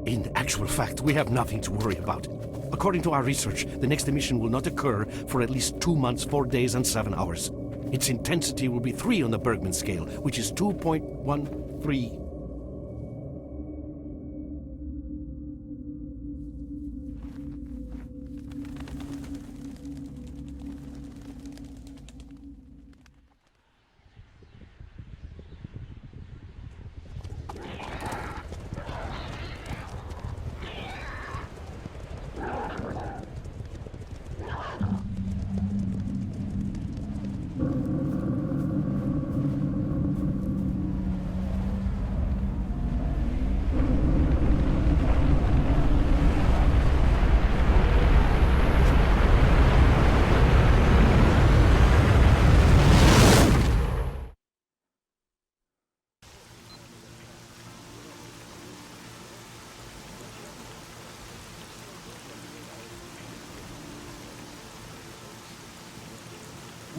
In actual fact, we have nothing to worry about. According to our research, the next emission will not occur for at least 2 months, 4 days, and 7 hours. Its intensity will be 3 on the Bergman scale, which is 2.13.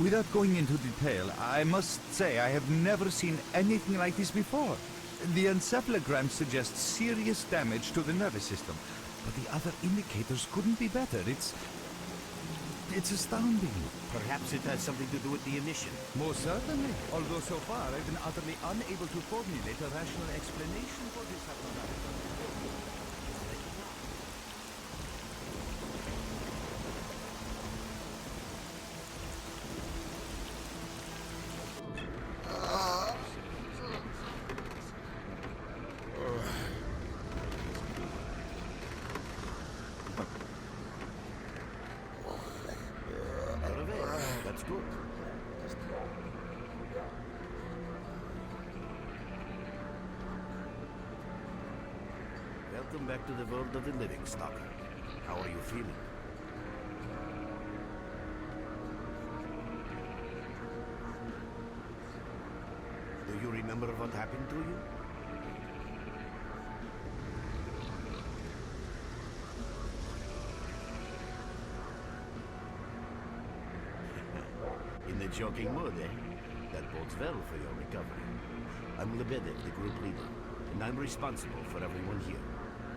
Without going into detail, I must say I have never seen anything like this before. The encephalogram suggests serious damage to the nervous system, but the other indicators couldn't be better. It's astounding. Perhaps it has something to do with the emission. Most certainly. Although so far I've been utterly unable to formulate a rational explanation for this abnormality. That's good. Welcome back to the world of the living, S.T.A.L.K.E.R. How are you feeling? Do you remember what happened to you? In the joking mood, eh? That bodes well for your recovery. I'm Lebedev, the group leader, and I'm responsible for everyone here.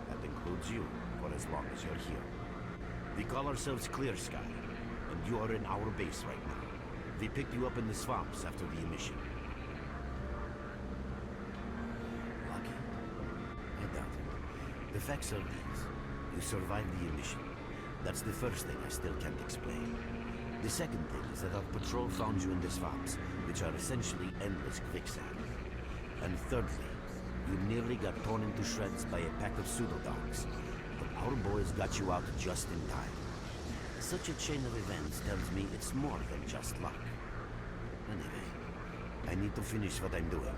That includes you, for as long as you're here. We call ourselves S.T.A.L.K.E.R, and you are in our base right now. We picked you up in the swamps after the emission. Lucky? I doubt it. The facts are these. You survived the emission. That's the first thing I still can't explain. The second thing is that our patrol found you in the swamps, which are essentially endless quicksand. And thirdly, you nearly got torn into shreds by a pack of pseudo-dogs. But our boys got you out just in time. Such a chain of events tells me it's more than just luck. Anyway, I need to finish what I'm doing.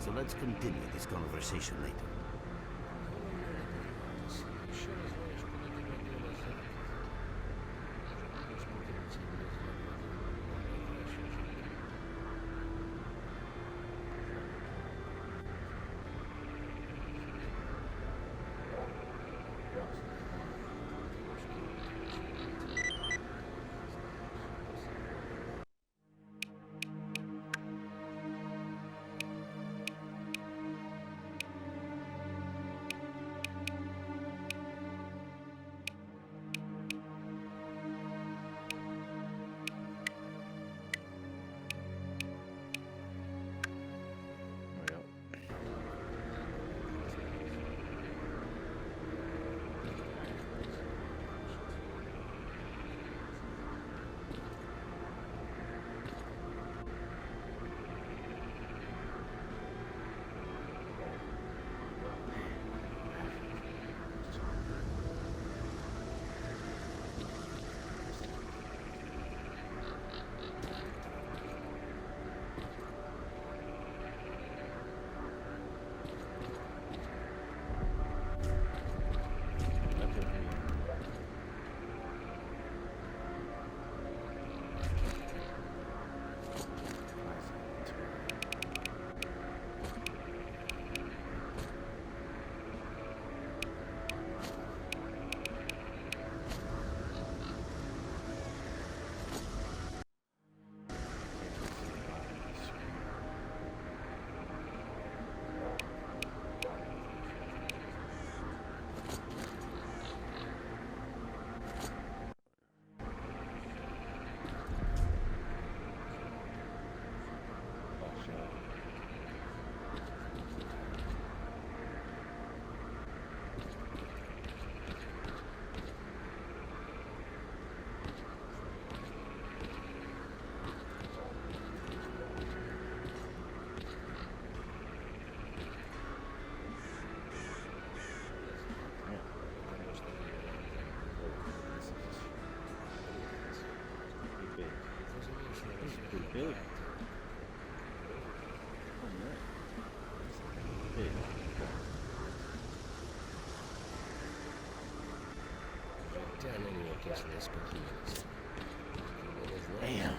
So let's continue this conversation later. Really? Oh, no. Hey. Down anyway, guess this, but he is. Damn.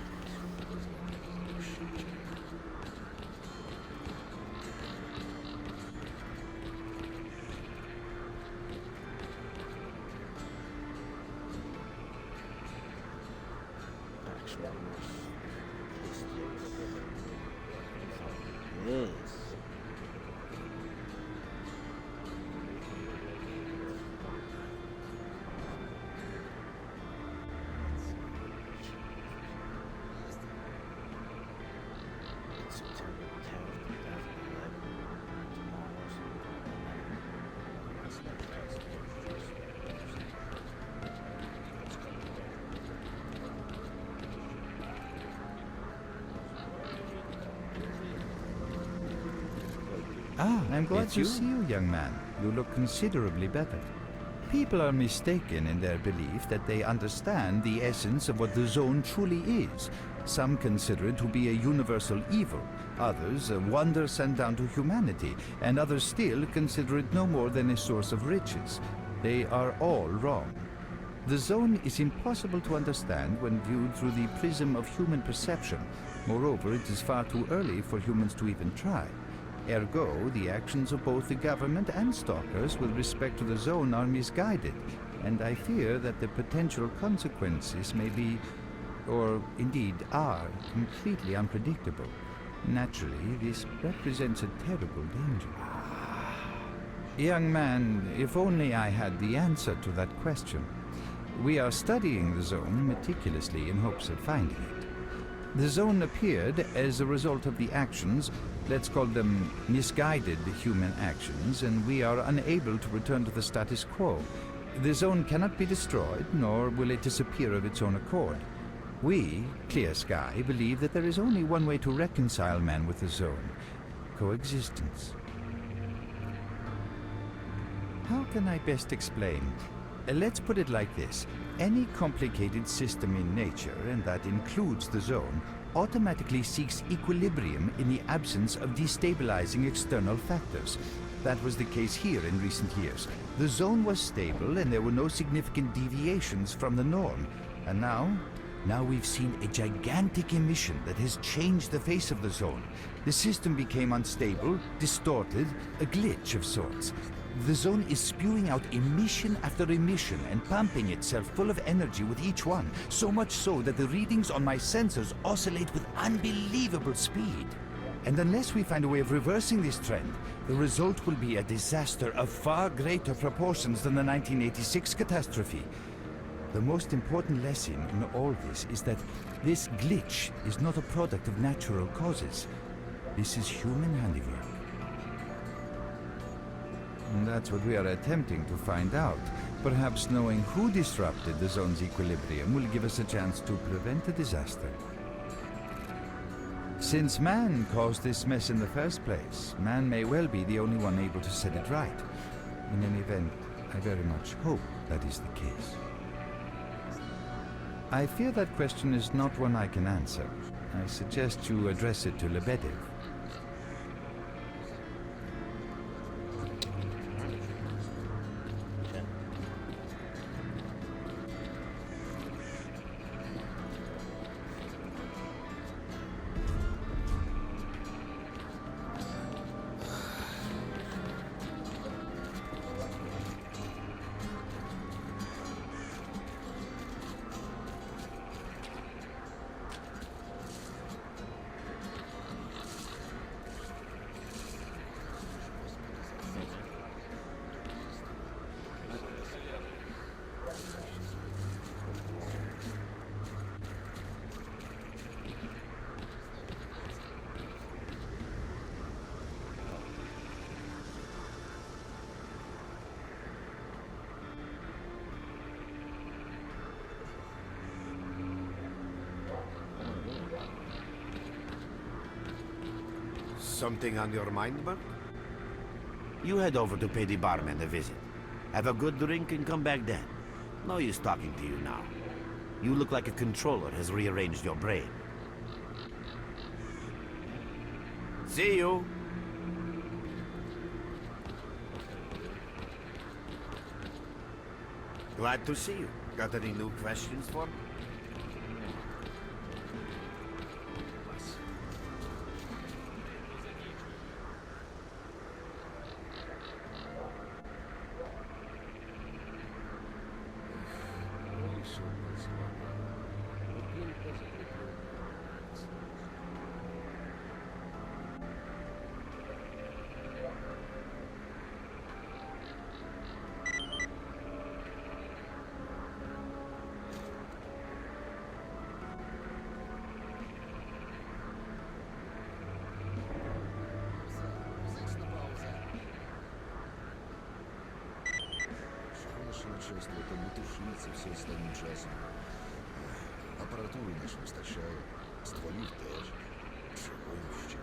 Yes. September 10th, 2011. Ah, I'm glad It's to you? see you, young man. You look considerably better. People are mistaken in their belief that they understand the essence of what the Zone truly is. Some consider it to be a universal evil, others a wonder sent down to humanity, and others still consider it no more than a source of riches. They are all wrong. The Zone is impossible to understand when viewed through the prism of human perception. Moreover, it is far too early for humans to even try. Ergo, the actions of both the government and stalkers with respect to the Zone are misguided, and I fear that the potential consequences may be, or indeed are, completely unpredictable. Naturally, this represents a terrible danger. Young man, if only I had the answer to that question. We are studying the Zone meticulously in hopes of finding it. The Zone appeared as a result of the actions, let's call them misguided human actions, and we are unable to return to the status quo. The Zone cannot be destroyed, nor will it disappear of its own accord. We, Clear Sky, believe that there is only one way to reconcile man with the Zone: coexistence. How can I best explain? Let's put it like this. Any complicated system in nature, and that includes the Zone, automatically seeks equilibrium in the absence of destabilizing external factors. That was the case here in recent years. The Zone was stable and there were no significant deviations from the norm. And now we've seen a gigantic emission that has changed the face of the Zone. The system became unstable, distorted, a glitch of sorts. The Zone is spewing out emission after emission and pumping itself full of energy with each one, so much so that the readings on my sensors oscillate with unbelievable speed. And unless we find a way of reversing this trend, the result will be a disaster of far greater proportions than the 1986 catastrophe. The most important lesson in all this is that this glitch is not a product of natural causes. This is human handiwork. And that's what we are attempting to find out. Perhaps knowing who disrupted the Zone's equilibrium will give us a chance to prevent a disaster. Since man caused this mess in the first place, man may well be the only one able to set it right. In any event, I very much hope that is the case. I fear that question is not one I can answer. I suggest you address it to Lebedev. Something on your mind, Bert? You head over to pay the barman a visit. Have a good drink and come back then. No use talking to you now. You look like a controller has rearranged your brain. See you. Glad to see you. Got any new questions for me? Часто это бутушится все остальным часом. Аппаратуры наш выстачает, стволів теж. Чого ще?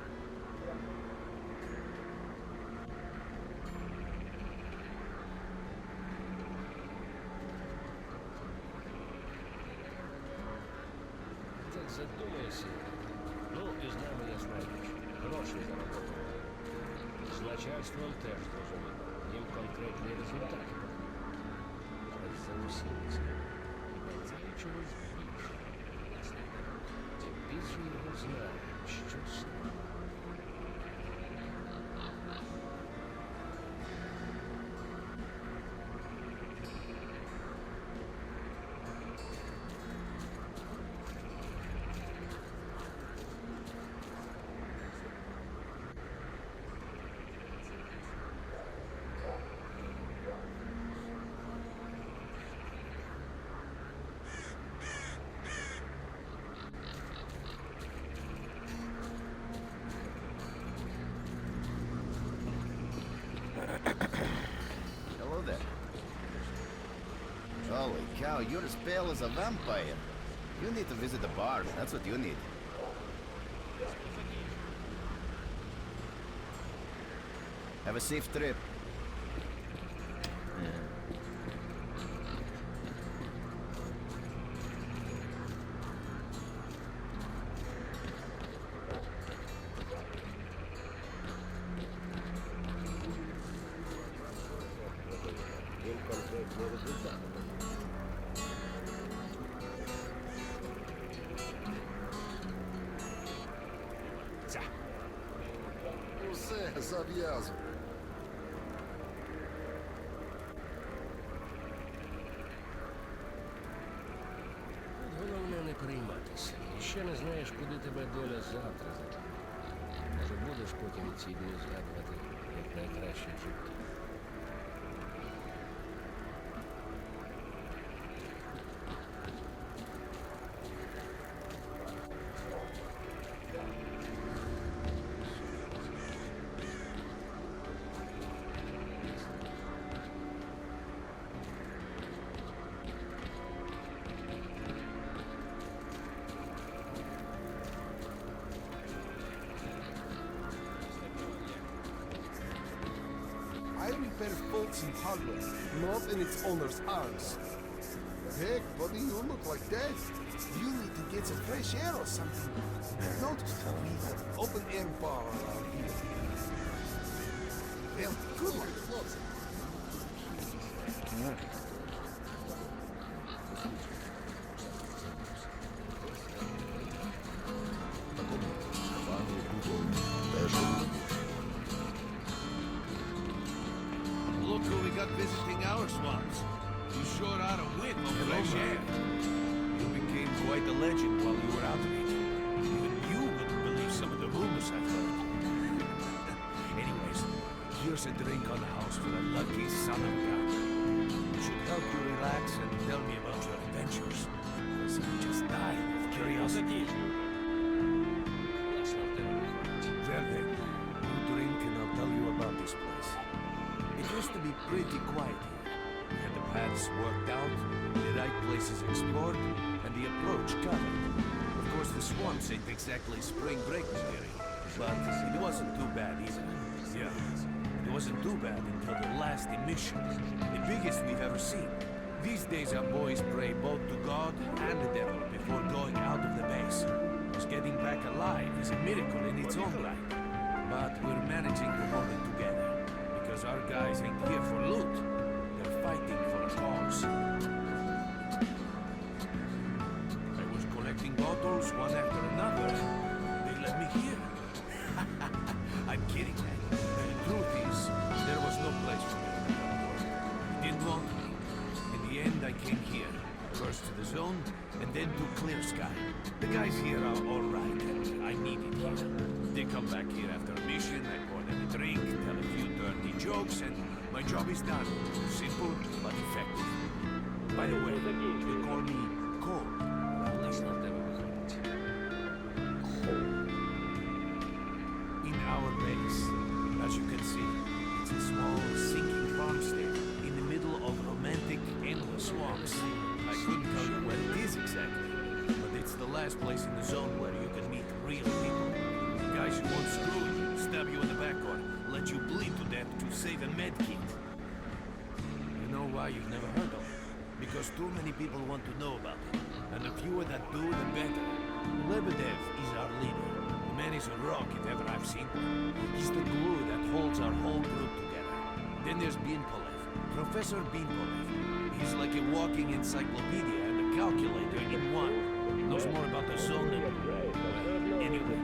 Так задумайся. Ну, и знаем ясная вещь. Гроши заработал. С начальством теж зрозуміло. Їм конкретні результати. Заусінці. Бажаю чогось більше. Тим більше його знає, що з ним. Hello there. Holy cow, you're as pale as a vampire. You need to visit the bar. That's what you need. Have a safe trip. Їм конкретні результати. Усе, зав'язуй. Тут головне не перейматися. І ще не знаєш, куди тебе доля завтра зачекає. Може, будеш потім ці дні згадувати як найкраще в житті. I repair faults in hardware, not in its owner's arms. Heck, buddy, you look like that. You need to get some fresh air or something. Notice we have open air bar around here. Well, good one. Look who we got visiting our swamps. You sure are a whip of fresh air. You became quite a legend while you were out of it. Even you wouldn't believe some of the rumors I've heard. Anyways, here's a drink on the house for a lucky son of a gun. It should help you relax and tell me about your adventures. Because I'm just dying of curiosity. Well then, you drink and I'll tell you about this place. It used to be pretty quiet here. We had the paths worked out, the right places explored, and the approach covered. Of course, the swamps ain't exactly spring break material, but it wasn't too bad either. Yeah, it wasn't too bad until the last emission, the biggest we've ever seen. These days our boys pray both to God and the devil before going out of the base. Because getting back alive is a miracle in its own right. we're managing to hold it together. Because our guys ain't here for loot. They're fighting for a cause. I was collecting bottles one after another. They let me here. I'm kidding, man. The truth is, there was no place for me in the world. They didn't want me. In the end, I came here. First to the zone, and then to Clear Sky. The guys here are alright, and I need it here. They come back here after a mission, I pour them a drink, tell a few dirty jokes, and my job is done. Simple, but effective. By the way, they call me Cole. Нас на тебе виходить. In our base, as you can see, it's a small, sinking farmstead in the middle of romantic, endless swamps. I couldn't tell you where it is exactly, but it's the last place in the zone where you can meet real people. Guys who won't screw you, stab you in the back, or let you bleed to death to save a med kit. You know why you've never heard of it? Because too many people want to know about it, and the fewer that do, the better. Lebedev is our leader. The man is a rock if ever I've seen one. He's the glue that holds our whole group together. Then there's Binpolev, Professor Binpolev. He's like a walking encyclopedia and a calculator in one. Knows more about the zone than anyway.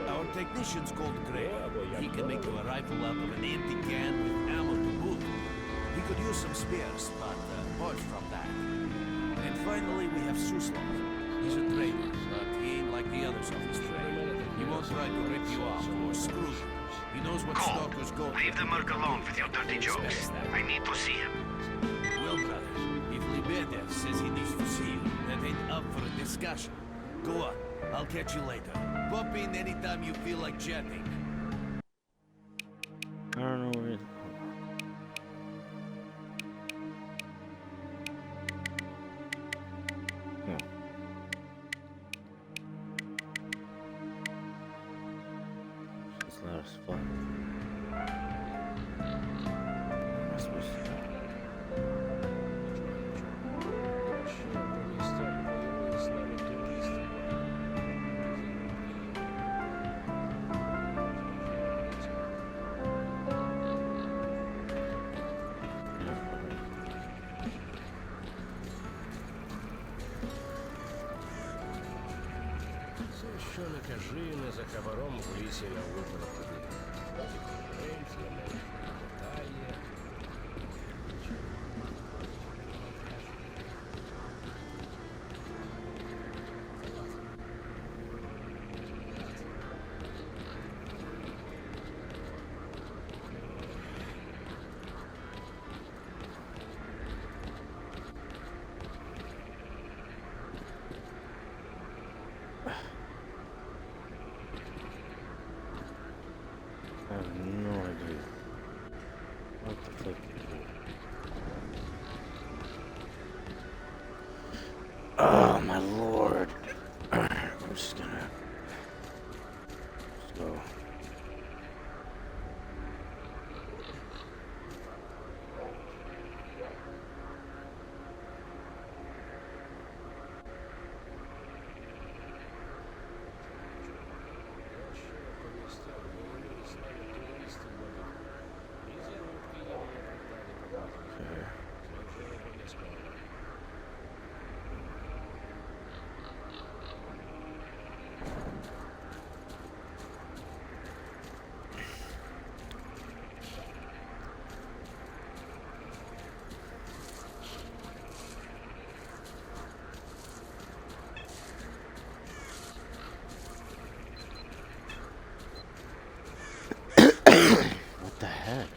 Our technician's called Gray. He can make you a rifle out of an empty can with ammo to boot. He could use some spares, but apart from that. And finally, we have Suslov. He's a trader, but he ain't like the others of his trade. He won't try to rip you off or screw you. He knows what stalkers go Leave the merc alone with your dirty jokes. I need to see him. Well, brother, if Lebedev says he needs to see you, that ain't up for a discussion. Go on. I'll catch you later. Pop in anytime you feel like chatting. I don't know where it is. No. It's not as fun. Am I supposed to go? Ще по містах воюють з нами туристи. Це що не кажи, не за хабаром в лісі на випередки. Конкуренція, навіть хватає. I have no idea. What the fuck is it? Oh my lord. I'm just gonna go. Ще по містах воюють з нами туристи водять. І зарубки їм на порталі показують. Okay. Це вже обов'язково. What the heck?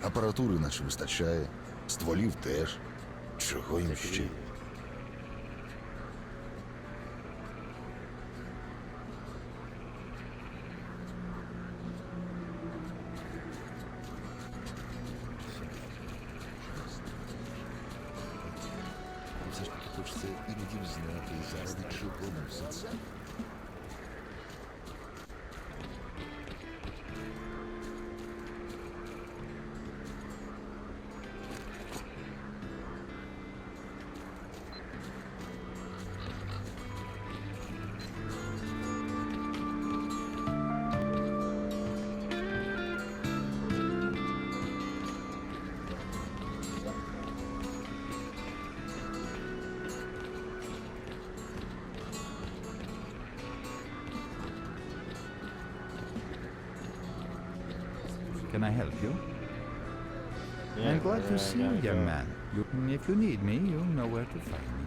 Апаратури наче вистачає, стволів теж. Чого їм ще? Все ж таки хочеться Мятый заробить bonusится. Can I help you? Yeah, I'm glad where to I see you, gotta young go. man. If you need me, you know where to find me.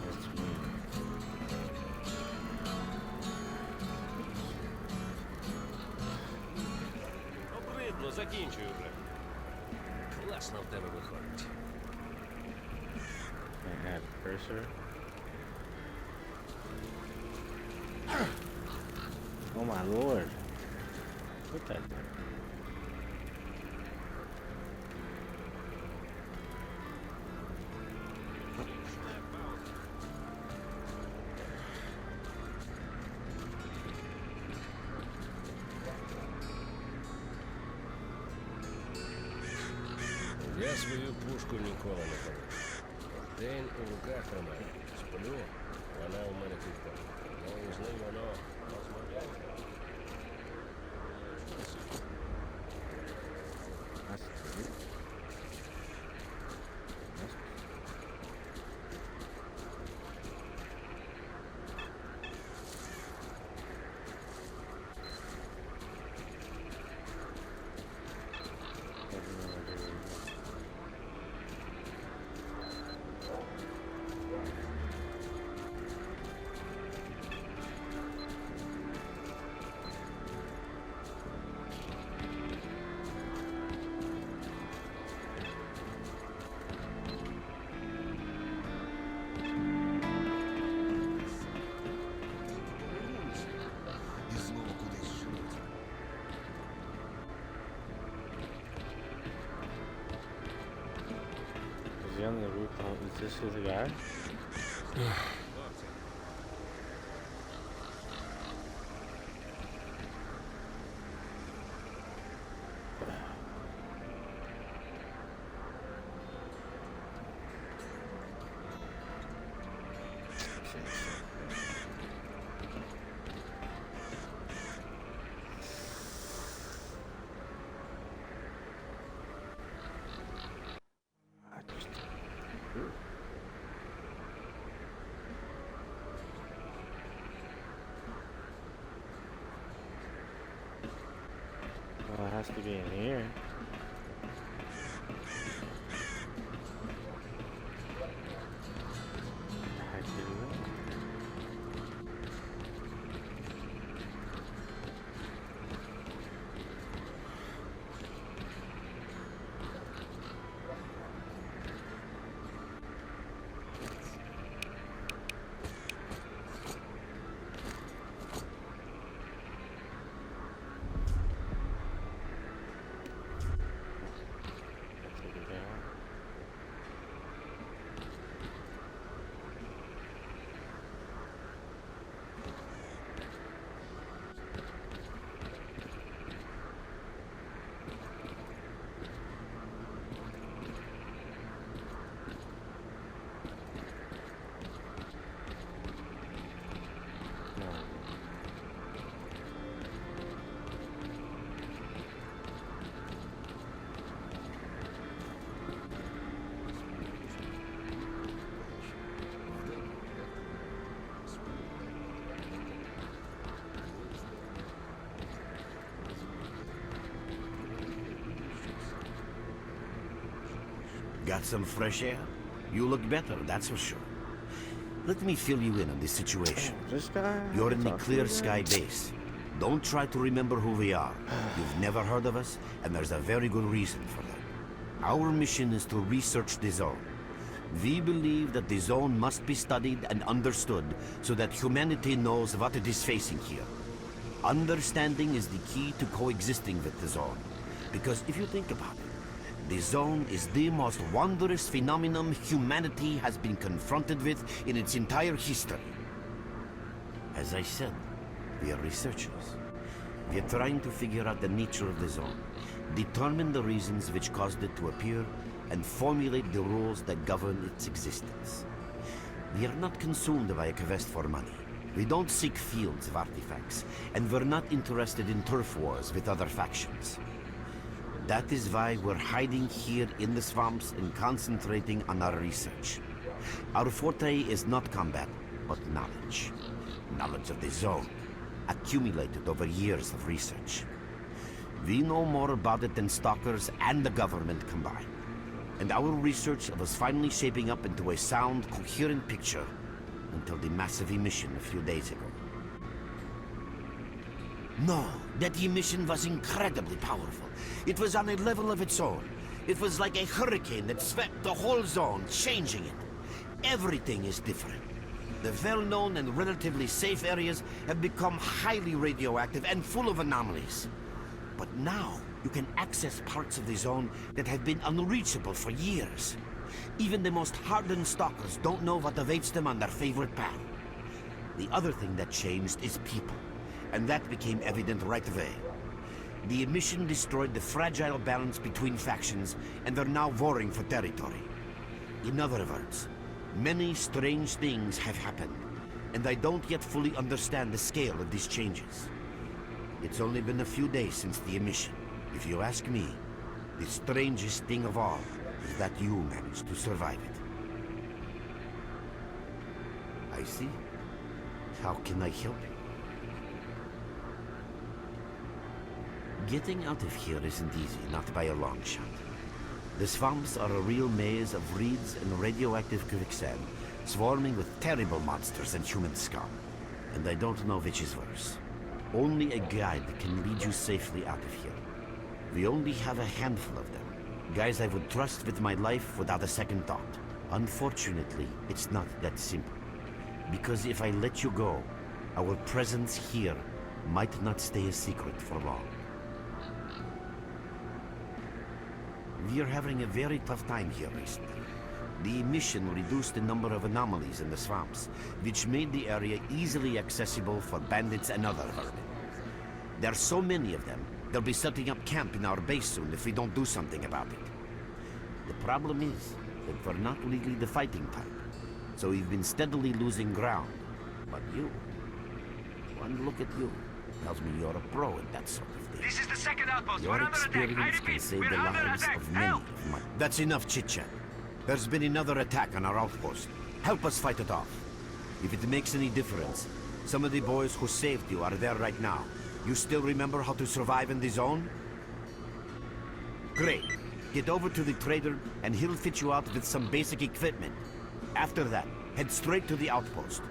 That's me. Обридло, закінчую вже. Класно в тебе виходить. I add cursor. Oh my lord. Put that there. Я свою пушку ніколи не полишу. День у руках тримаю. Сплю, вона у мене під боком. Ну і з ним воно розмовляє. That's good. That's І знову кудись живуть. Is he on the roof? Oh, is this the guy? I just... Well, it has to be in here. Heck, did he know? Got some fresh air? You look better, that's for sure. Let me fill you in on the situation. This guy. You're in the talk to Clear you Sky again? base. Don't try to remember who we are. You've never heard of us, and there's a very good reason for that. Our mission is to research the zone. We believe that the zone must be studied and understood so that humanity knows what it is facing here. Understanding is the key to coexisting with the zone. Because if you think about it, the zone is the most wondrous phenomenon humanity has been confronted with in its entire history. As I said, we are researchers. We are trying to figure out the nature of the zone, determine the reasons which caused it to appear, and formulate the rules that govern its existence. We are not consumed by a quest for money. We don't seek fields of artifacts, and we're not interested in turf wars with other factions. That is why we're hiding here in the swamps and concentrating on our research. Our forte is not combat, but knowledge. Knowledge of the zone, accumulated over years of research. We know more about it than stalkers and the government combined. And our research was finally shaping up into a sound, coherent picture until the massive emission a few days ago. No, that emission was incredibly powerful. It was on a level of its own. It was like a hurricane that swept the whole zone, changing it. Everything is different. The well-known and relatively safe areas have become highly radioactive and full of anomalies. But now, you can access parts of the zone that have been unreachable for years. Even the most hardened stalkers don't know what awaits them on their favorite path. The other thing that changed is people, and that became evident right away. The emission destroyed the fragile balance between factions, and they're now warring for territory. In other words, many strange things have happened, and I don't yet fully understand the scale of these changes. It's only been a few days since the emission. If you ask me, the strangest thing of all is that you managed to survive it. I see. How can I help you? Getting out of here isn't easy, not by a long shot. The swamps are a real maze of reeds and radioactive quicksand, swarming with terrible monsters and human scum. And I don't know which is worse. Only a guide can lead you safely out of here. We only have a handful of them. Guys I would trust with my life without a second thought. Unfortunately, it's not that simple. Because if I let you go, our presence here might not stay a secret for long. We are having a very tough time here recently. The emission reduced the number of anomalies in the swamps, which made the area easily accessible for bandits and other vermin. There are so many of them, they'll be setting up camp in our base soon if we don't do something about it. The problem is that we're not legally the fighting type, so we've been steadily losing ground. But you, one look at you, tells me you're a pro at that sort of thing. This is the second outpost. Your We're under attack. I experience can repeat, save we're the under lives attack. of many Help! of my... That's enough chit-chat. There's been another attack on our outpost. Help us fight it off. If it makes any difference, some of the boys who saved you are there right now. You still remember how to survive in the zone? Great. Get over to the trader and he'll fit you out with some basic equipment. After that, head straight to the outpost.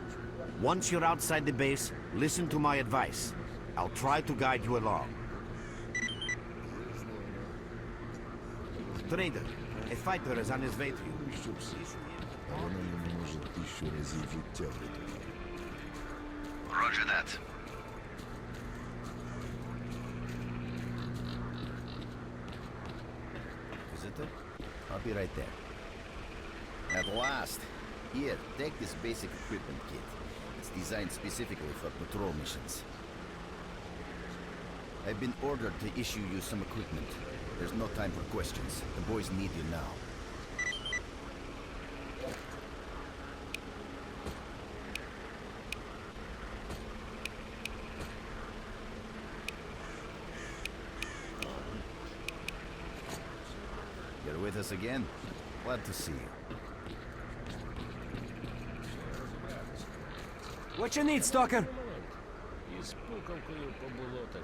Once you're outside the base, listen to my advice. I'll try to guide you along. Trader, a fighter is on his way to you. А она не может еще разъявить тяготу. Roger that. Visitor? I'll be right there. At last. Here, take this basic equipment kit. It's designed specifically for patrol missions. I've been ordered to issue you some equipment. There's no time for questions. The boys need you now. You're with us again? Glad to see you. What you need, Stalker? І з пукавкою по болотах.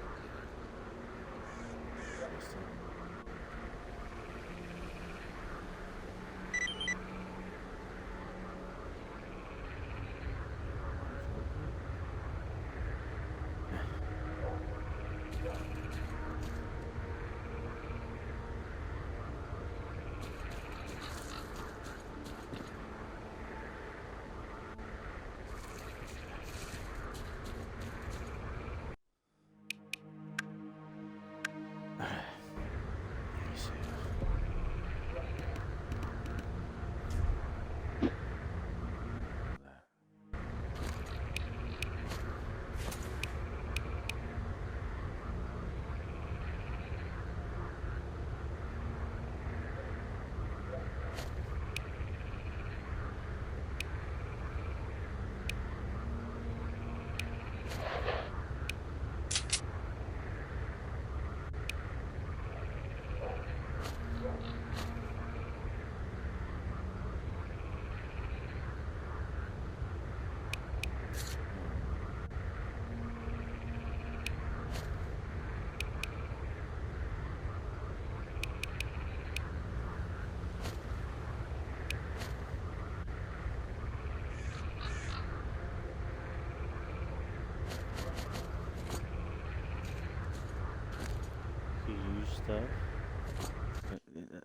stuff.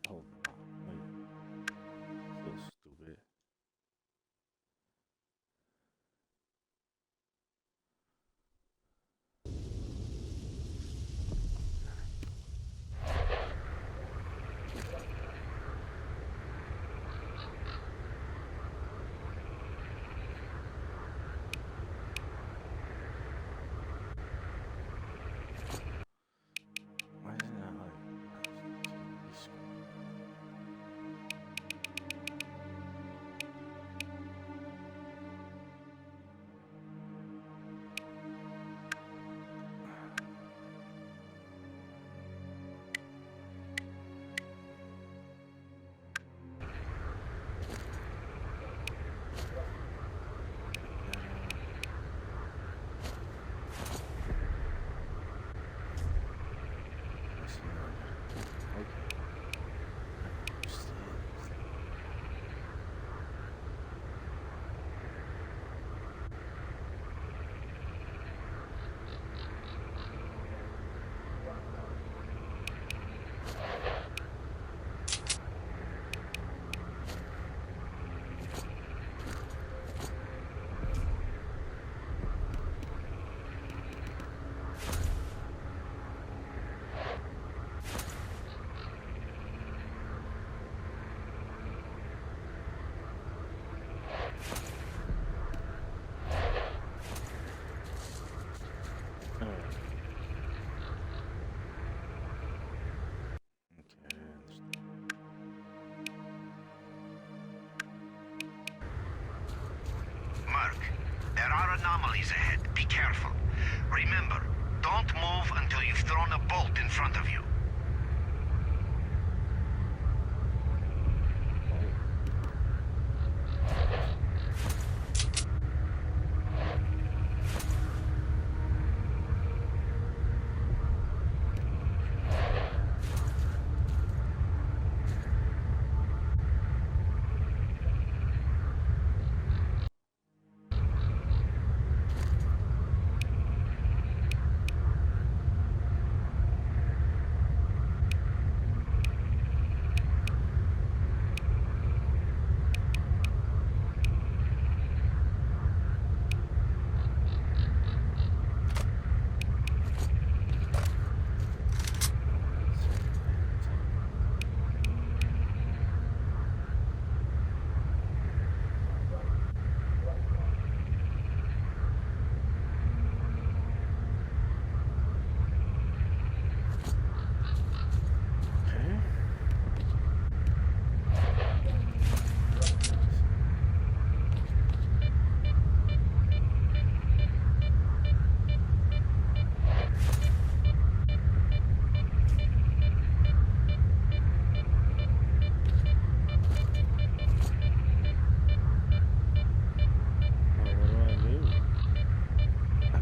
Hold on. Wait. So stupid. Why is it not like Mark, there are anomalies ahead. Be careful. Remember, don't move until you've thrown a bolt in front of you.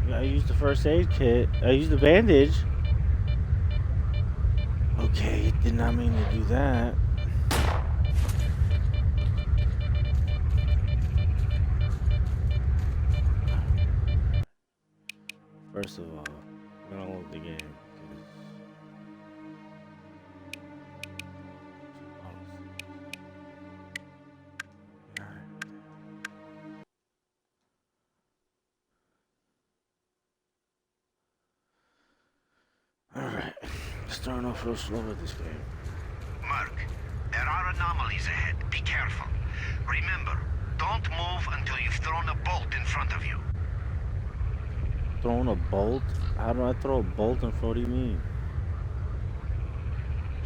I used the first aid kit. I used the bandage. Okay, it did not mean to do that. First of all, I'm gonna load the game. Alright, starting off real slow with this game. Mark, there are anomalies ahead. Be careful. Remember, don't move until you've thrown a bolt in front of you. Throwing a bolt? How do I throw a bolt in front? What do you mean?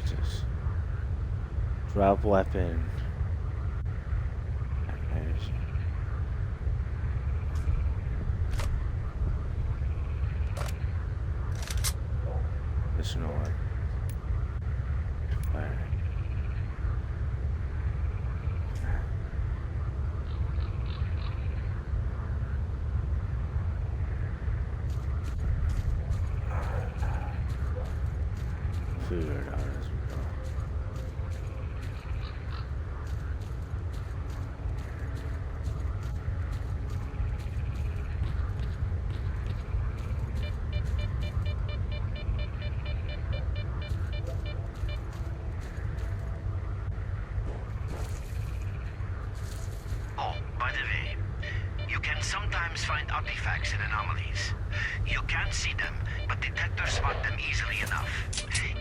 Just drop weapon. Amazing. There's no one. Alright. Figure it out as we go. artifacts and anomalies. You can't see them, but detectors spot them easily enough.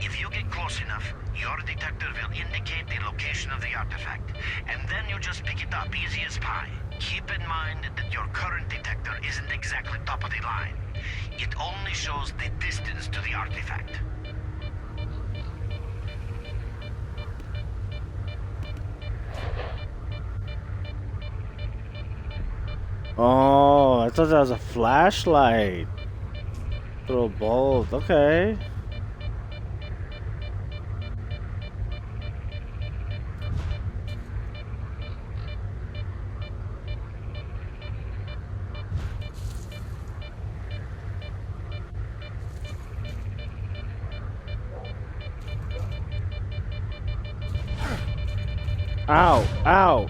If you get close enough, your detector will indicate the location of the artifact, and then you just pick it up easy as pie. Keep in mind that your current detector isn't exactly top of the line. It only shows the distance to the artifact. Oh, I thought that was a flashlight. Throw a bolt. Okay. Ow! Ow!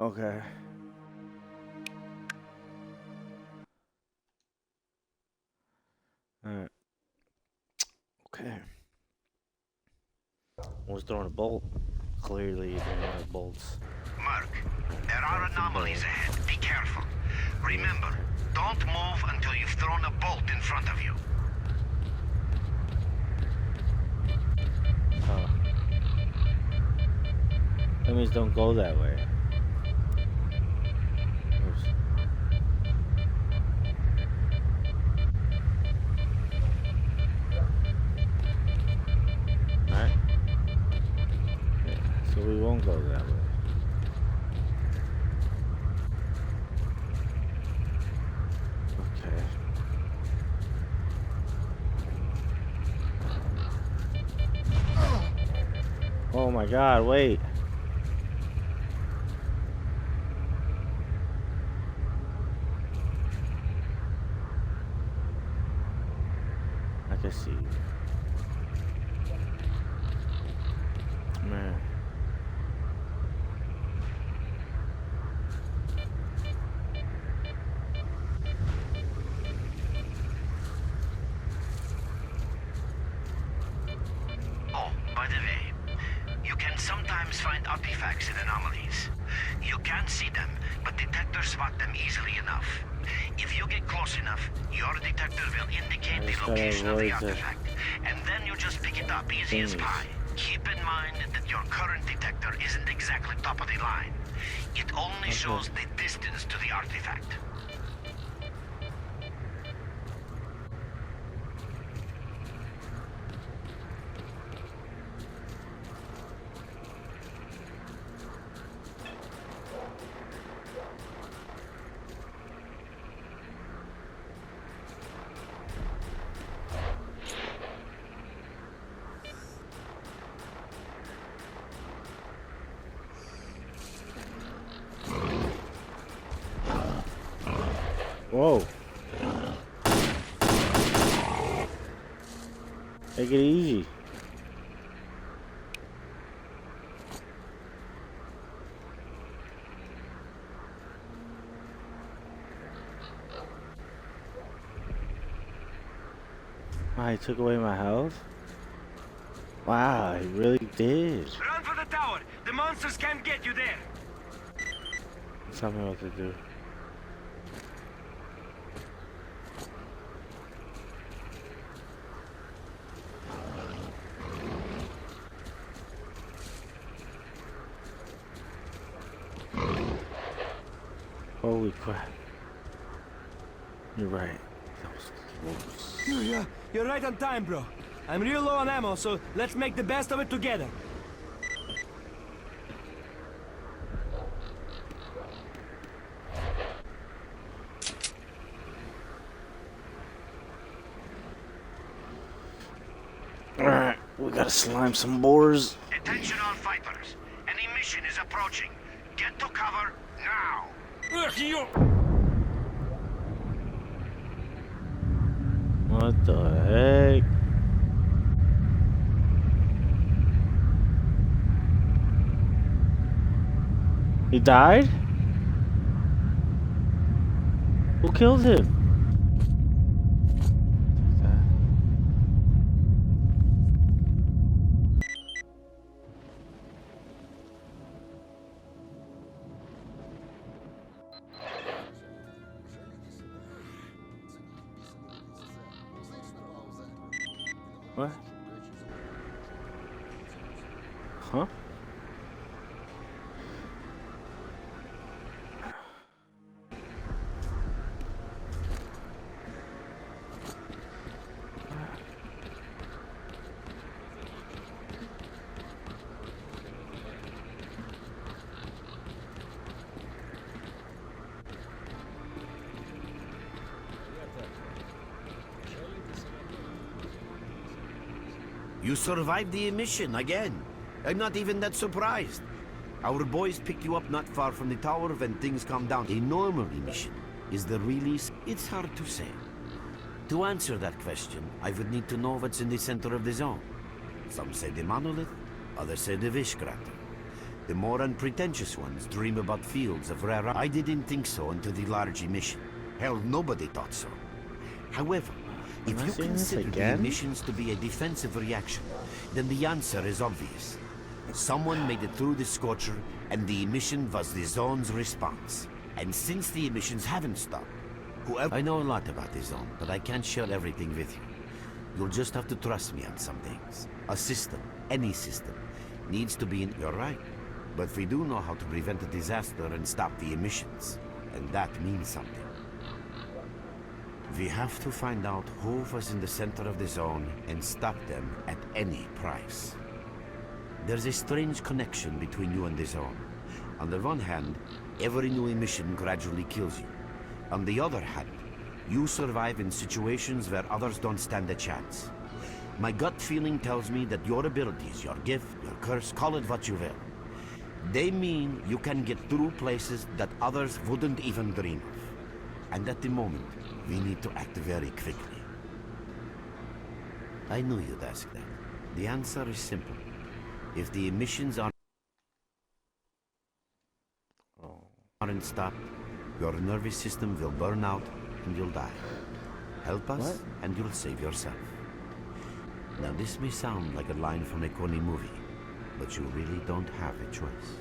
Okay. Alright. Okay. I was throwing a bolt. Clearly, you didn't have bolts. Merc, there are anomalies ahead. Be careful. Remember, don't move until you've thrown a bolt in front of you. Oh. That means don't go that way. Oops. Alright. Yeah, so we won't go that way. Okay. Oh my god, wait. I can see you. Man. Oh, by the way, you can sometimes find artifacts and anomalies. You can't see them, but detectors spot them easily enough. If you get close enough, your detector will indicate the location of the artifact, and then you just pick it up easy as pie. Keep in mind that your current detector isn't exactly top of the line. It only shows the distance to the artifact. Whoa. Take it easy. Wow, he took away my health? Wow, he really did. Run for the tower! The monsters can't get you there! Tell me what to do. Holy crap. You're right. That was close. You're right on time, bro. I'm real low on ammo, so let's make the best of it together. Alright, we gotta slime some boars. Attention all fighters. An emission is approaching. Get to cover now! What the heck? He died? Who killed him? What? Huh? You survived the emission again. I'm not even that surprised. Our boys picked you up not far from the tower when things calm down. A normal emission is the release. It's hard to say. To answer that question, I would need to know what's in the center of the zone. Some say the monolith, others say the Vishkrater. The more unpretentious ones dream about fields of rare. I didn't think so until the large emission. Hell, nobody thought so. However, if you consider the emissions to be a defensive reaction, then the answer is obvious. Someone made it through the Scorcher, and the emission was the zone's response. And since the emissions haven't stopped, whoever... I know a lot about the zone, but I can't share everything with you. You'll just have to trust me on some things. A system, any system, needs to be in... You're right. But we do know how to prevent a disaster and stop the emissions. And that means something. We have to find out who was in the center of the zone and stop them at any price. There's a strange connection between you and the zone. On the one hand, every new emission gradually kills you. On the other hand, you survive in situations where others don't stand a chance. My gut feeling tells me that your abilities, your gift, your curse, call it what you will, they mean you can get through places that others wouldn't even dream of. And at the moment, we need to act very quickly. I knew you'd ask that. The answer is simple. If the emissions aren't stopped, your nervous system will burn out and you'll die. Help us and you'll save yourself. Now this may sound like a line from a corny movie, but you really don't have a choice.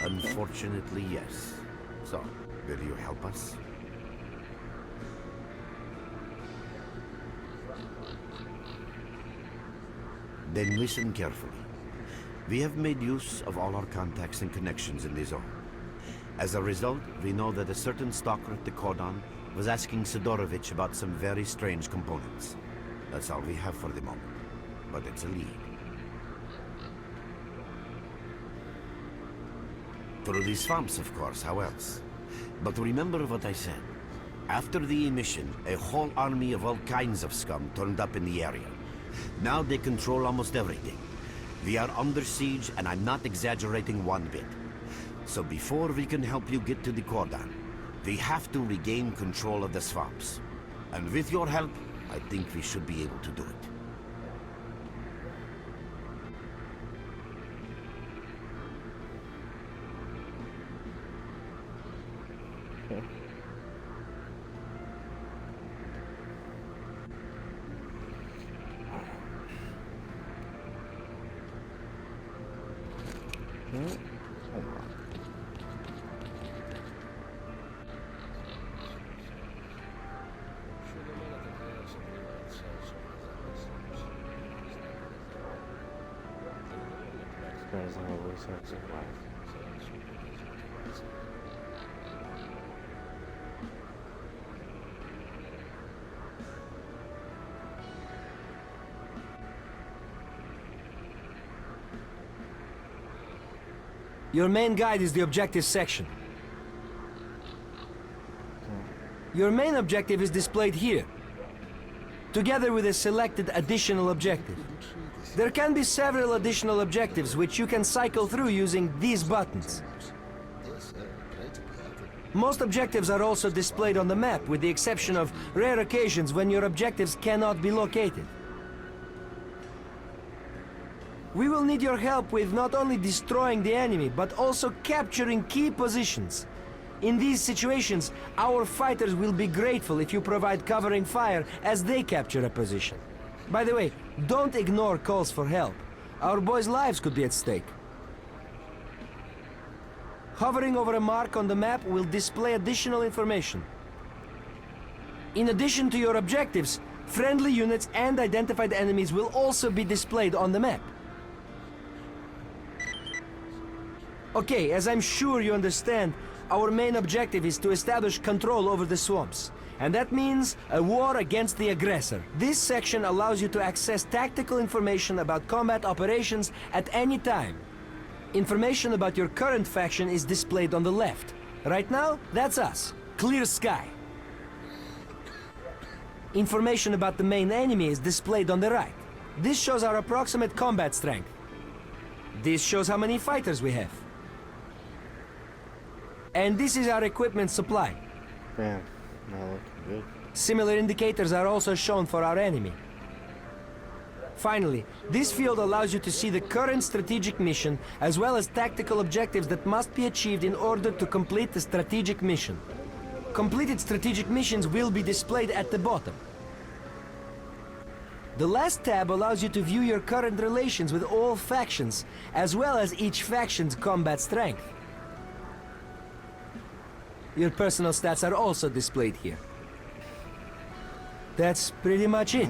Unfortunately, yes. So, will you help us? Then listen carefully. We have made use of all our contacts and connections in the zone. As a result, we know that a certain stalker at the cordon was asking Sidorovich about some very strange components. That's all we have for the moment, but it's a lead. Through the swamps, of course, how else? But remember what I said. After the emission, a whole army of all kinds of scum turned up in the area. Now they control almost everything. We are under siege, and I'm not exaggerating one bit. So before we can help you get to the cordon, we have to regain control of the swamps. And with your help, I think we should be able to do it. Your main guide is the objective section. Your main objective is displayed here, together with a selected additional objective. There can be several additional objectives which you can cycle through using these buttons. Most objectives are also displayed on the map, with the exception of rare occasions when your objectives cannot be located. We will need your help with not only destroying the enemy, but also capturing key positions. In these situations, our fighters will be grateful if you provide covering fire as they capture a position. By the way, don't ignore calls for help. Our boys' lives could be at stake. Hovering over a mark on the map will display additional information. In addition to your objectives, Friendly units and identified enemies will also be displayed on the map. Okay, as I'm sure you understand, our main objective is to establish control over the swamps. And that means a war against the aggressor. This section allows you to access tactical information about combat operations at any time. Information about your current faction is displayed on the left. Right now, that's us. Clear sky. Information about the main enemy is displayed on the right. This shows our approximate combat strength. This shows how many fighters we have. And this is our equipment supply. Damn, not looking good. Similar indicators are also shown for our enemy. Finally, this field allows you to see the current strategic mission as well as tactical objectives that must be achieved in order to complete the strategic mission. Completed strategic missions will be displayed at the bottom. The last tab allows you to view your current relations with all factions, as well as each faction's combat strength. Your personal stats are also displayed here. That's pretty much it.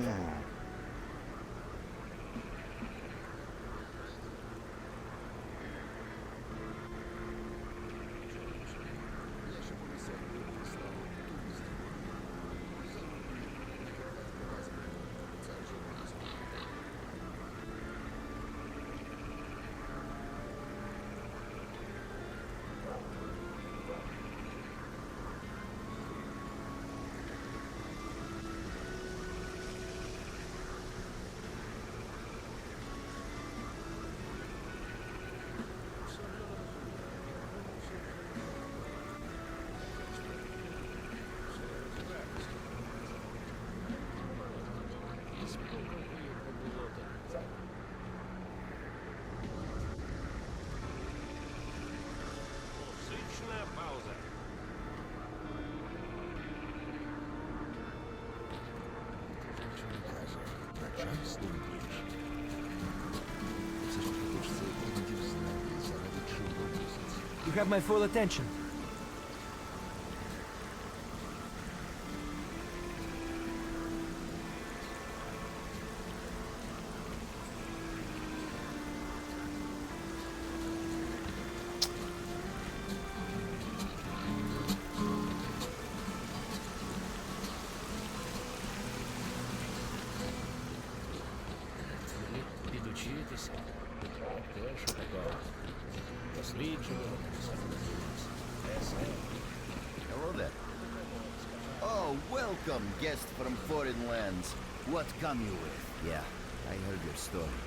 You have my full attention. Підучитися. Те, що таке. Досліджувати. Hello there. Oh, welcome, guest from foreign lands. What come you with? Yeah, I heard your story.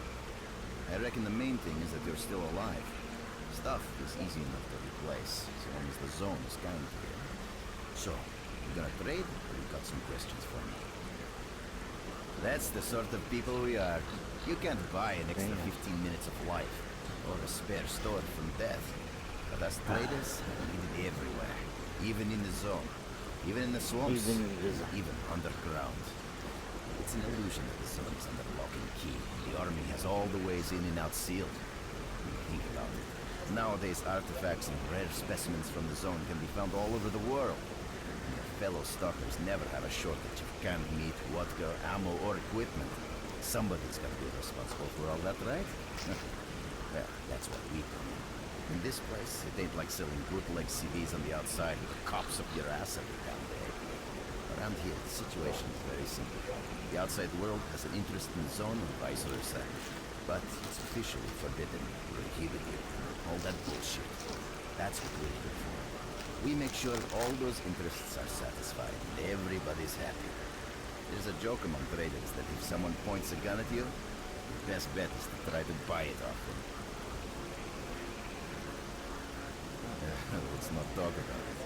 I reckon the main thing is that you're still alive. Stuff is easy enough to replace, as long as the zone is kind to you. So, you gonna trade, or you got some questions for me? That's the sort of people we are. You can't buy an extra 15 minutes of life, or a spare store from death. But us traders are needed everywhere, even in the zone, even in the swamps, even underground. It's an illusion that the zone is under lock and key. The army has all the ways in and out sealed. When you think about it, nowadays artifacts and rare specimens from the zone can be found all over the world. And your fellow stalkers never have a shortage of canned meat, vodka, ammo, or equipment. Somebody's got to be responsible for all that, right? Well, that's what we come in. In this place, it ain't like selling bootleg CDs on the outside with cops up your ass every damn day. Around here, the situation is very simple. The outside world has an interest in the zone and vice versa. But it's officially forbidden, prohibited, all that bullshit. That's what we're here for. We make sure all those interests are satisfied and everybody's happy. There's a joke among traders that if someone points a gun at you, your best bet is to try to buy it off them. Let's not talk about it.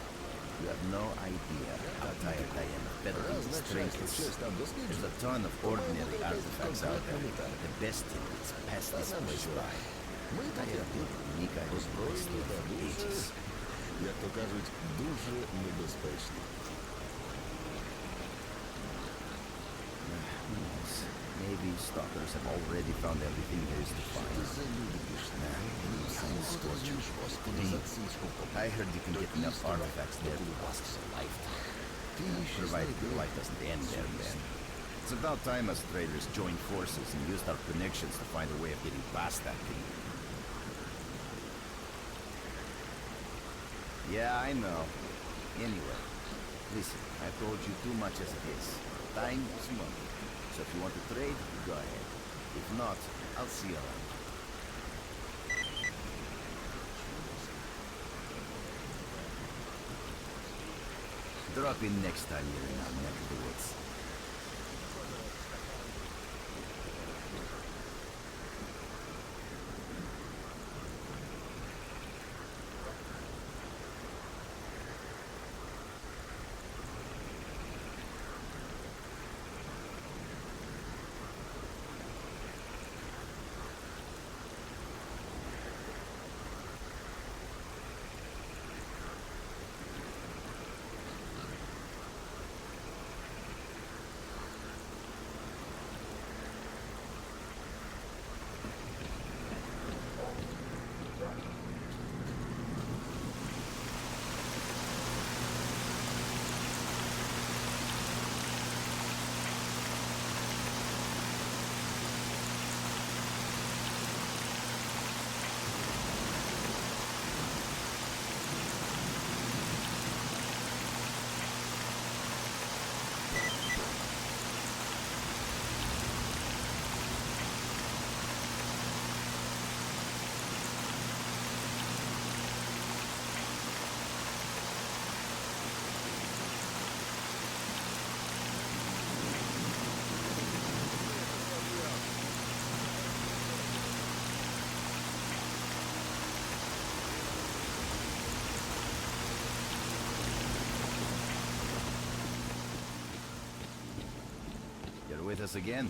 You have no idea how tired I am of peddling these trinkets. There's a ton of ordinary artifacts out there. The best tickets pass this place by. I have been unique items for ages. Як то кажуть, дуже небезпечно. Who knows? Maybe stalkers have already found everything there is to find. I heard you can get enough artifacts there to last a lifetime. Provided your life doesn't end there, man. It's about time us traders joined forces and used our connections to find a way of getting past that thing. Yeah, I know. Anyway, listen, I've told you too much as it is. Time is money. So if you want to trade, go ahead. If not, I'll see you around. Drop in next time you're in our neck of the woods. With us again.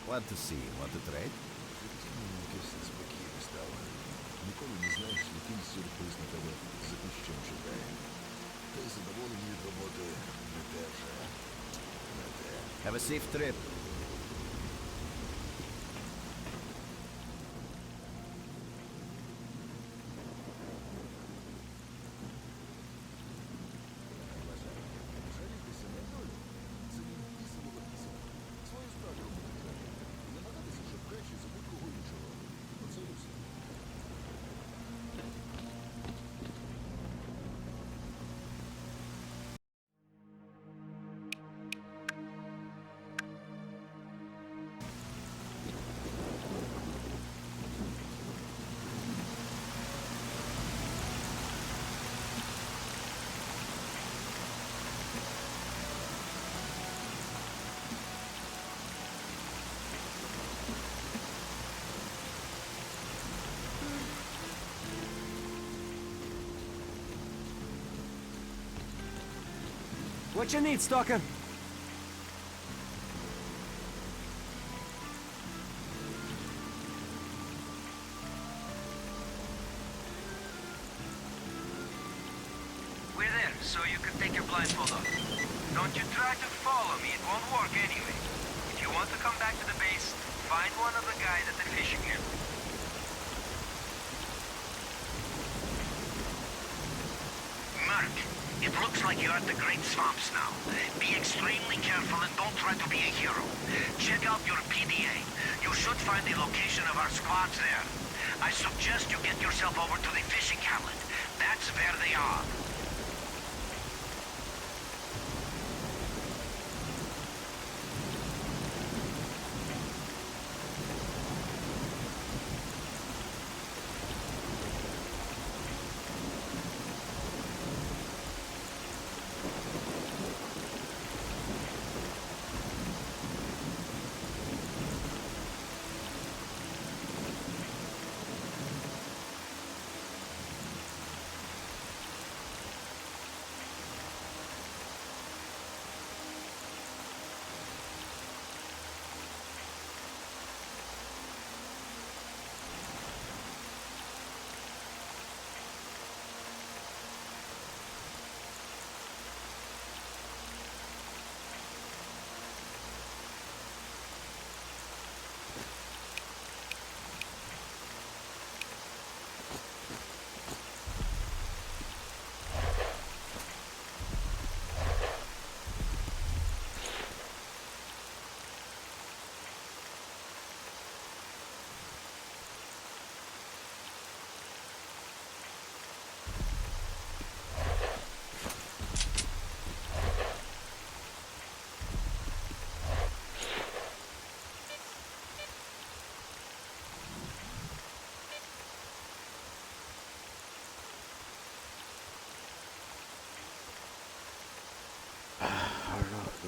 Glad to see you. Want to trade? Все спокійно стало. Ніколи не знаєш, який сюрприз на тебе за кущем чекає. Та й задоволені від роботи не те вже. Не те. Have a safe trip. Жалітися на долю – це не писано написано. Свою справу робити треба. І намагатися шукати чи забудь кого іншого. Оце і все. What you need, Stalker? We're there, so you can take your blindfold off. Don't you try to follow me, it won't work anyway. If you want to come back to the base, find one of the guys at the fishing pier. Merc, it looks like you're at the Great Swamps now. Be extremely careful and don't try to be a hero. Check out your PDA. You should find the location of our squads there. I suggest you get yourself over to the fishing hamlet. That's where they are.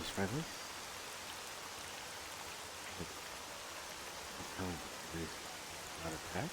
those friendly? Not attack?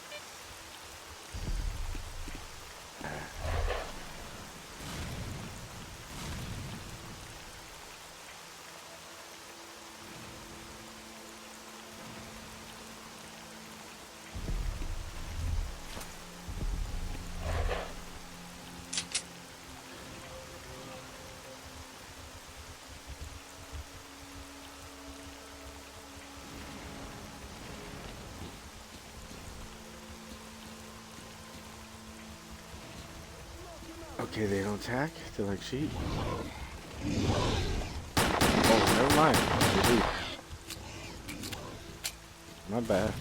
Okay, they don't attack. They're like sheep. Oh, never mind. They do. My bad.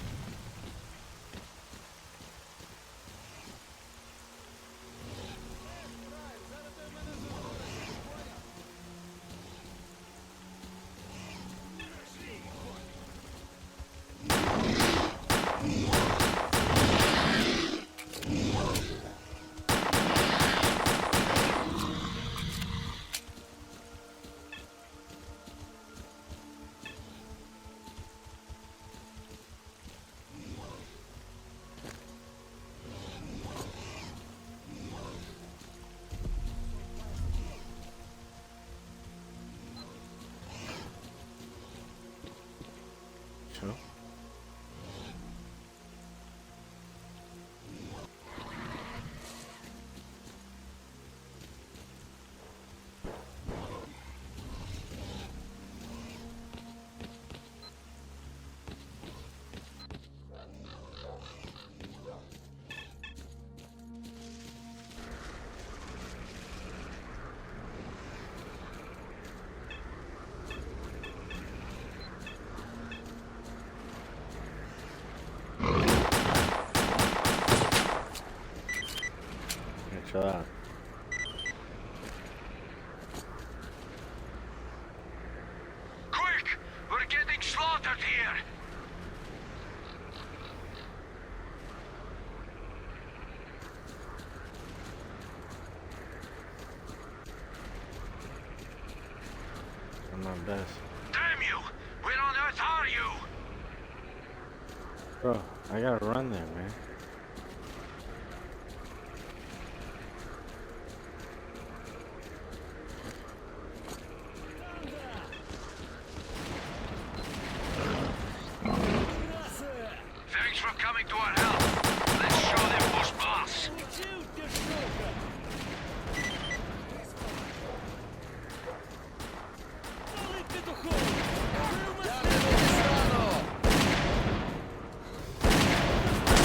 Sure. Chill out. Quick! We're getting slaughtered here! I'm my best. Damn you! Where on earth are you? Bro, I gotta run there, man. Thanks for coming to our help. Let's show them who's boss.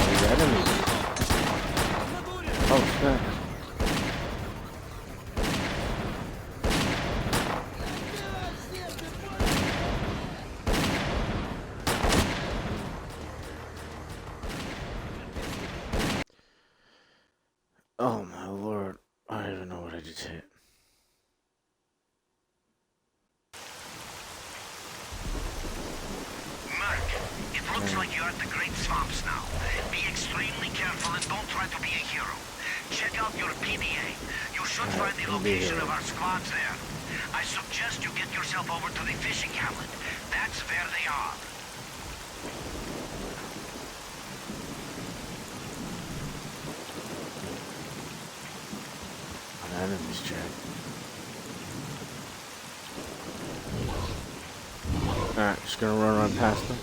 There's enemies. Oh, snap. Oh my lord. I don't even know what I just hit. Merc, it looks like you're at the Great Swamps now. Be extremely careful and don't try to be a hero. Check out your PDA. You should find the location of our squads there. I suggest you get yourself over to the fishing hamlet. That's where they are. Enemies, Jack. Alright, just gonna run past them.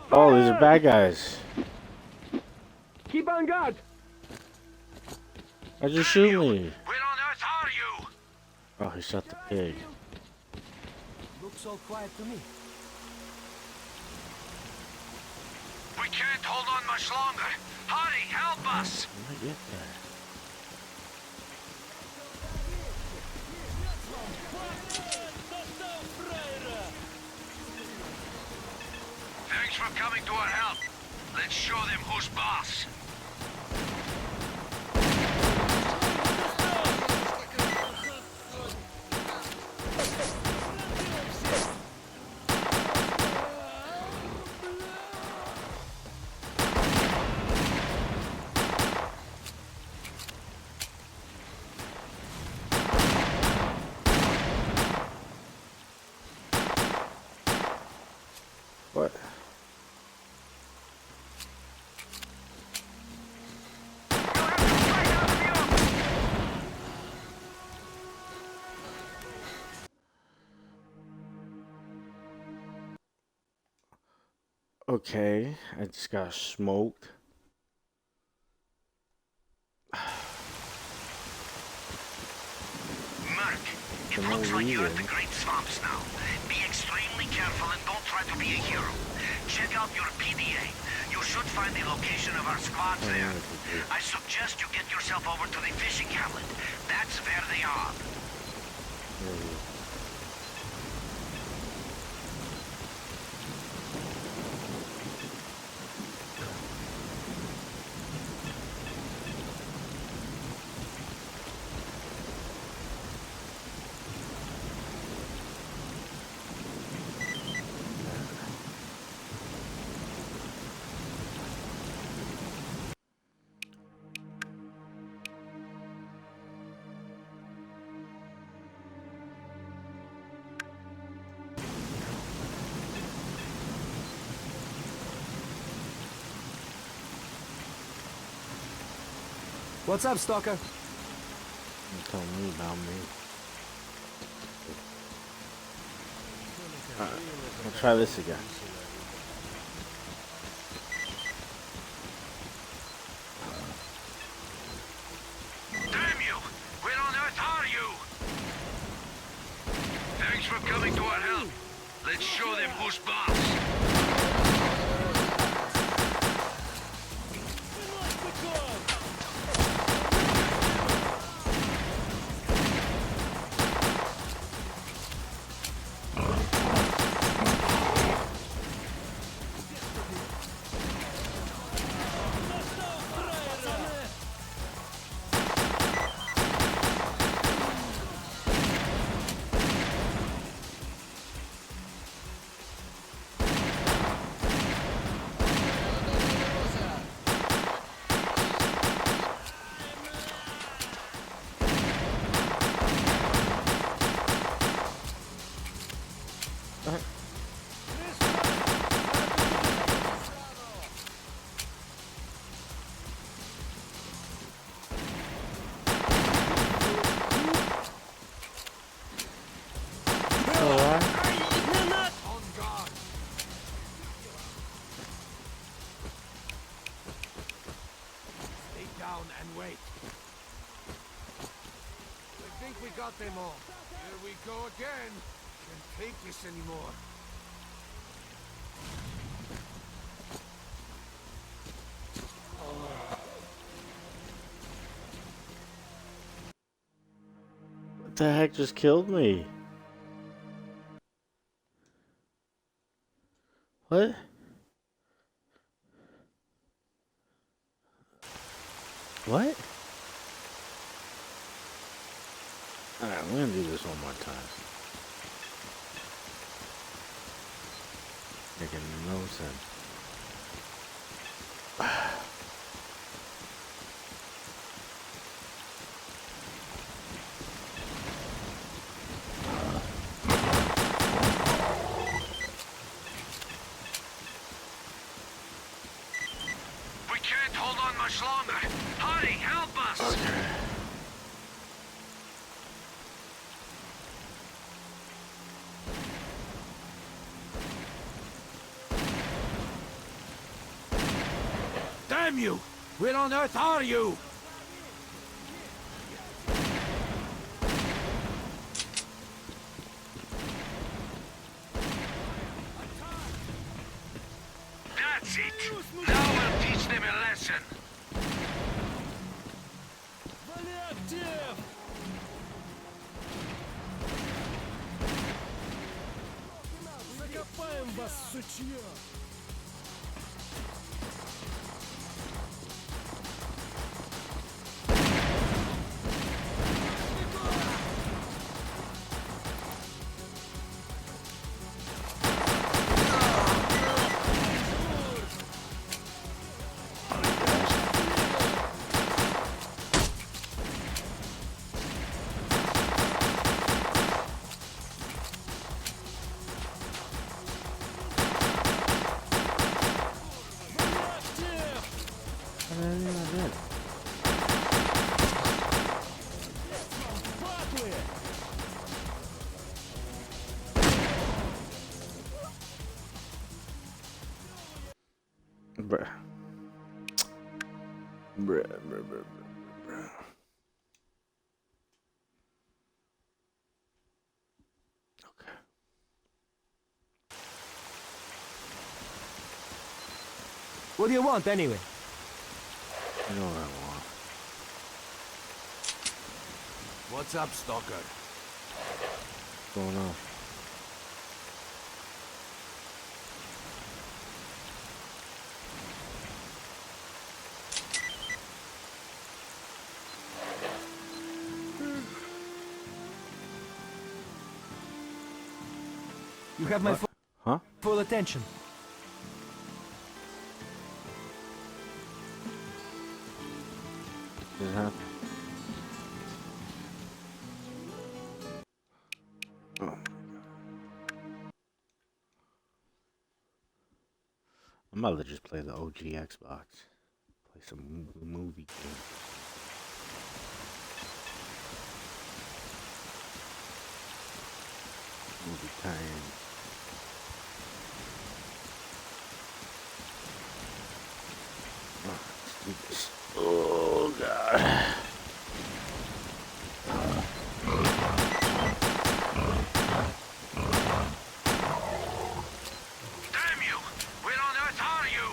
Oh, these are bad guys. Keep on guard. Why'd you shoot me? Where on earth are you? Oh, he shot the pig. Looks all quiet to me. We can't hold on much longer. Hurry, help us! When I get there. Thanks for coming to our help. Let's show them who's boss. What? Okay, I just got smoked. Merc, it looks like you're at the Great Swamps now. Be extremely careful and don't try to be a hero. Check out your PDA. You should find the location of our squads there. I suggest you get yourself over to the fishing hamlet. That's where they are. What's up, Stalker? Tell me about me. Alright, I'll try this again. Damn you! Where on earth are you? Thanks for coming to our help. Let's show them who's boss. And wait. I think we got them all. Here we go again. Can't take this anymore. What the heck just killed me? What? What? Alright, I'm gonna do this one more time. Making no sense. We can't hold on much longer. Hurry, help us! Okay. Damn you! Where on earth are you? That's it! Bruh. Bruh. Okay. What do you want anyway? You know what I want. What's up, Stalker? What's going on? You have my Huh? full attention. What happened? Oh my god. I'm about to just play the OG Xbox. Play some movie games. Movie time. Let's do this. Oh god. Damn you! Where on earth are you?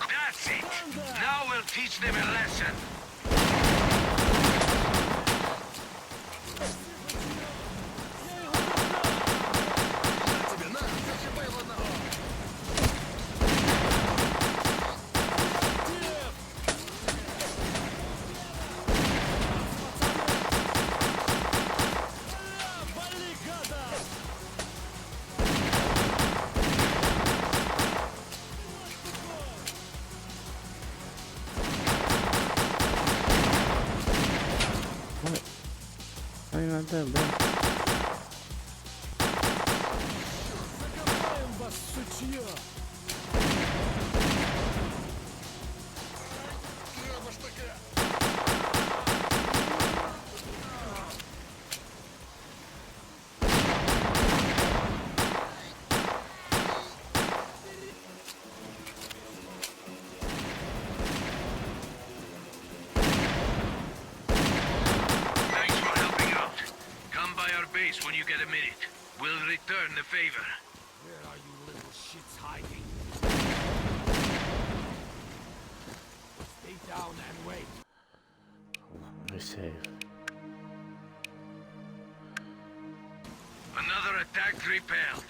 That's it! Now we'll teach them a lesson. What? How you not dead, bro? Thanks for helping out. Come by our base when you get a minute. We'll return the favor. Where are you little shits hiding? Stay down and wait. Hold on, let me save. Another attack repelled.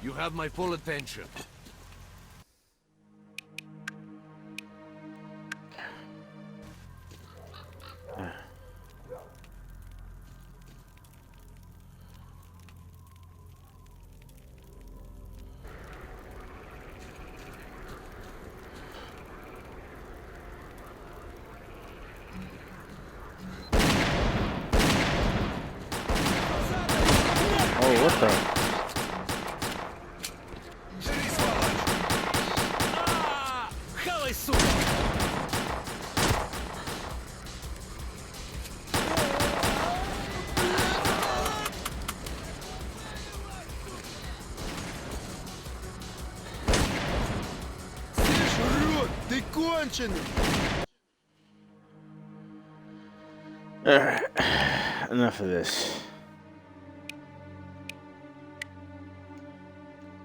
You have my full attention. Oh, what the? Хавай, сука! Урод, ты конченый! Alright. Enough of this.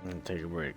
I'm gonna take a break.